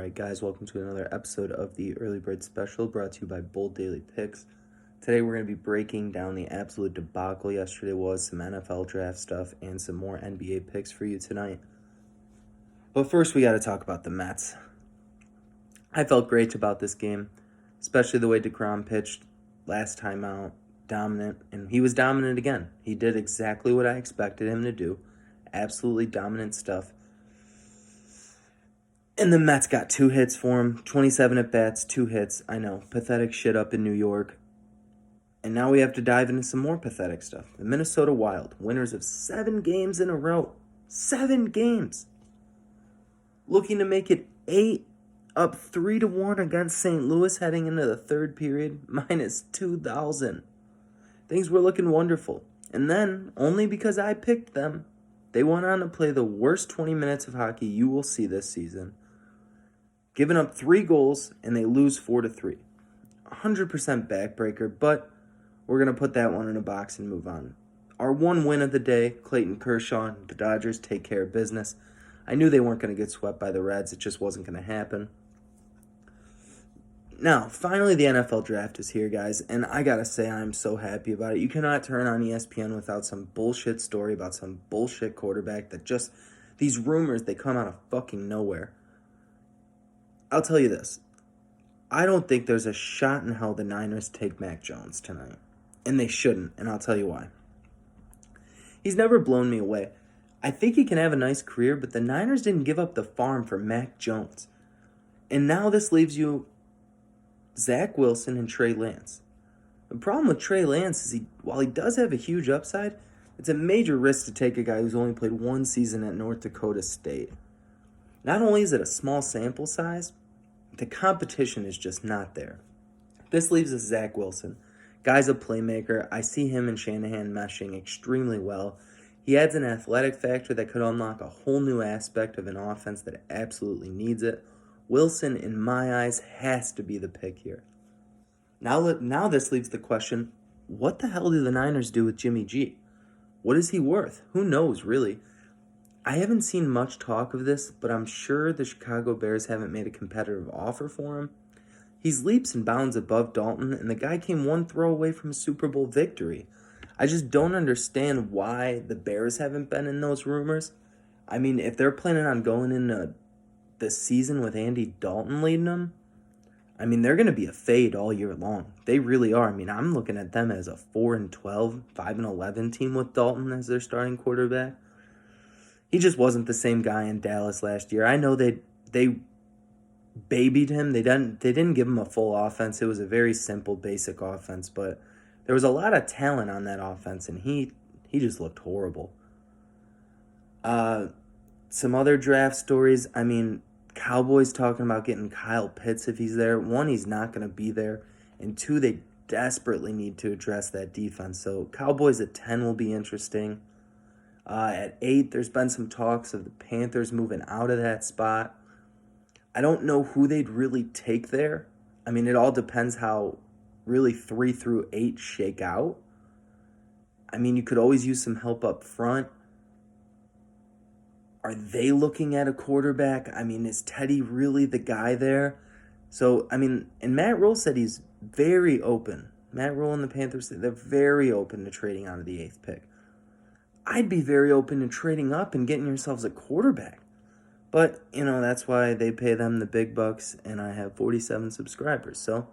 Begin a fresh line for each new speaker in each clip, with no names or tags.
Alright guys, welcome to another episode of the Early Bird Special brought to you by Bold Daily Picks. Today we're going to be breaking down the absolute debacle yesterday was, some NFL draft stuff, and some more NBA picks for you tonight. But first we got to talk about the Mets. I felt great about this game, especially the way DeGrom pitched last time out, dominant, and he was dominant again. He did exactly what I expected him to do, absolutely dominant stuff. And the Mets got 2 hits for him, 27 at-bats, 2 hits. I know, pathetic shit up in New York. And now we have to dive into some more pathetic stuff. The Minnesota Wild, winners of 7 games in a row. 7 games. Looking to make it 8, up 3-1 against St. Louis heading into the third period, minus 2,000. Things were looking wonderful. And then, only because I picked them, they went on to play the worst 20 minutes of hockey you will see this season. Giving up 3 goals, and they lose 4-3. 100% backbreaker, but we're going to put that one in a box and move on. Our one win of the day, Clayton Kershaw and the Dodgers take care of business. I knew they weren't going to get swept by the Reds. It just wasn't going to happen. Now, finally the NFL draft is here, guys, and I got to say I'm so happy about it. You cannot turn on ESPN without some bullshit story about some bullshit quarterback that just, these rumors, they come out of fucking nowhere. I'll tell you this. I don't think there's a shot in hell the Niners take Mac Jones tonight. And they shouldn't, and I'll tell you why. He's never blown me away. I think he can have a nice career, but the Niners didn't give up the farm for Mac Jones. And now this leaves you Zach Wilson and Trey Lance. The problem with Trey Lance is while he does have a huge upside, it's a major risk to take a guy who's only played 1 season at North Dakota State. Not only is it a small sample size, the competition is just not there. This leaves us Zach Wilson. Guy's a playmaker. I see him and Shanahan meshing extremely well. He adds an athletic factor that could unlock a whole new aspect of an offense that absolutely needs it. Wilson, in my eyes, has to be the pick here. Now this leaves the question, what the hell do the Niners do with Jimmy G? What is he worth? Who knows, really? I haven't seen much talk of this, but I'm sure the Chicago Bears haven't made a competitive offer for him. He's leaps and bounds above Dalton, and the guy came 1 throw away from a Super Bowl victory. I just don't understand why the Bears haven't been in those rumors. I mean, if they're planning on going into the season with Andy Dalton leading them, I mean, they're going to be a fade all year long. They really are. I mean, I'm looking at them as a 4-12, 5-11 team with Dalton as their starting quarterback. He just wasn't the same guy in Dallas last year. I know they babied him. They didn't give him a full offense. It was a very simple, basic offense, but there was a lot of talent on that offense, and he just looked horrible. Some other draft stories. I mean, Cowboys talking about getting Kyle Pitts if he's there. 1, he's not going to be there, and 2, they desperately need to address that defense. So Cowboys at 10 will be interesting. At 8, there's been some talks of the Panthers moving out of that spot. I don't know who they'd really take there. I mean, it all depends how really 3 through 8 shake out. I mean, you could always use some help up front. Are they looking at a quarterback? I mean, is Teddy really the guy there? So, I mean, and Matt Rule said he's very open. Matt Rule and the Panthers, they're very open to trading out of the 8th pick. I'd be very open to trading up and getting yourselves a quarterback. But, that's why they pay them the big bucks, and I have 47 subscribers. So,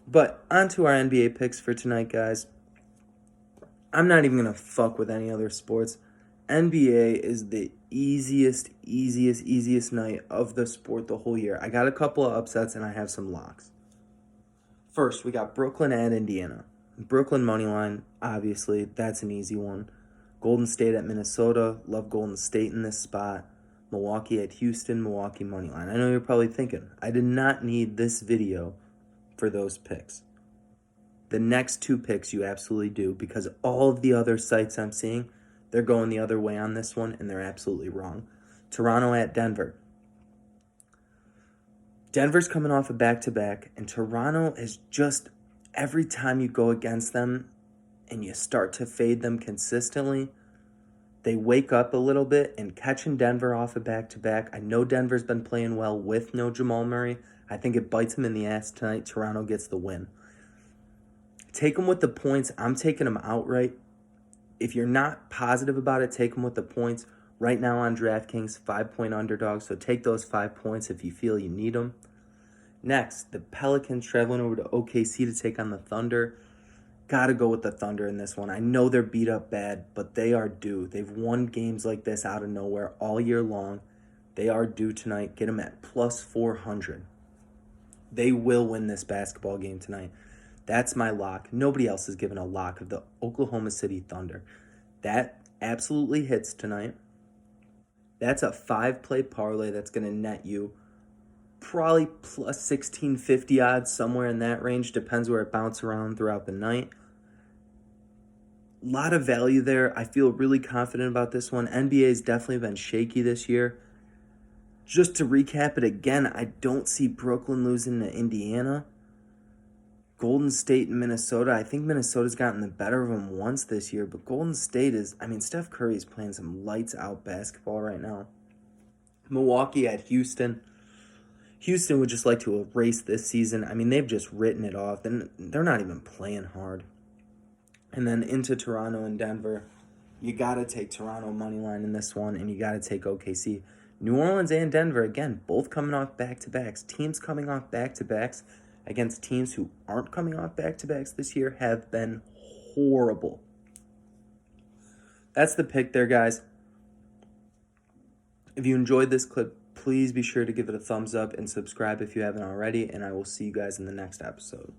But on to our NBA picks for tonight, guys. I'm not even going to fuck with any other sports. NBA is the easiest night of the sport the whole year. I got a couple of upsets, and I have some locks. First, we got Brooklyn at Indiana. Brooklyn money line, obviously, that's an easy one. Golden State at Minnesota, love Golden State in this spot. Milwaukee at Houston, Milwaukee money line. I know you're probably thinking, I did not need this video for those picks. The next 2 picks you absolutely do, because all of the other sites I'm seeing, they're going the other way on this one, and they're absolutely wrong. Toronto at Denver. Denver's coming off a back-to-back, and Toronto is just, every time you go against them and you start to fade them consistently, they wake up a little bit, and catching Denver off a back-to-back. I know Denver's been playing well with no Jamal Murray. I think it bites them in the ass tonight. Toronto gets the win. Take them with the points. I'm taking them outright. If you're not positive about it, take them with the points. Right now on DraftKings, 5-point underdog. So take those 5 points if you feel you need them. Next, the Pelicans traveling over to OKC to take on the Thunder. Gotta go with the Thunder in this one. I know they're beat up bad, but they are due. They've won games like this out of nowhere all year long. They are due tonight. Get them at plus 400. They will win this basketball game tonight. That's my lock. Nobody else is given a lock of the Oklahoma City Thunder. That absolutely hits tonight. That's a 5-play parlay that's going to net you probably plus 1650 odds, somewhere in that range. Depends where it bounces around throughout the night. A lot of value there. I feel really confident about this one. NBA's definitely been shaky this year. Just to recap it again, I don't see Brooklyn losing to Indiana. Golden State and Minnesota. I think Minnesota's gotten the better of them once this year, but Golden State is, Steph Curry is playing some lights out basketball right now. Milwaukee at Houston. Houston would just like to erase this season. They've just written it off. They're not even playing hard. And then into Toronto and Denver. You got to take Toronto money line in this one, and you got to take OKC. New Orleans and Denver, again, both coming off back-to-backs. Teams coming off back-to-backs against teams who aren't coming off back-to-backs this year have been horrible. That's the pick there, guys. If you enjoyed this clip, please be sure to give it a thumbs up and subscribe if you haven't already, and I will see you guys in the next episode.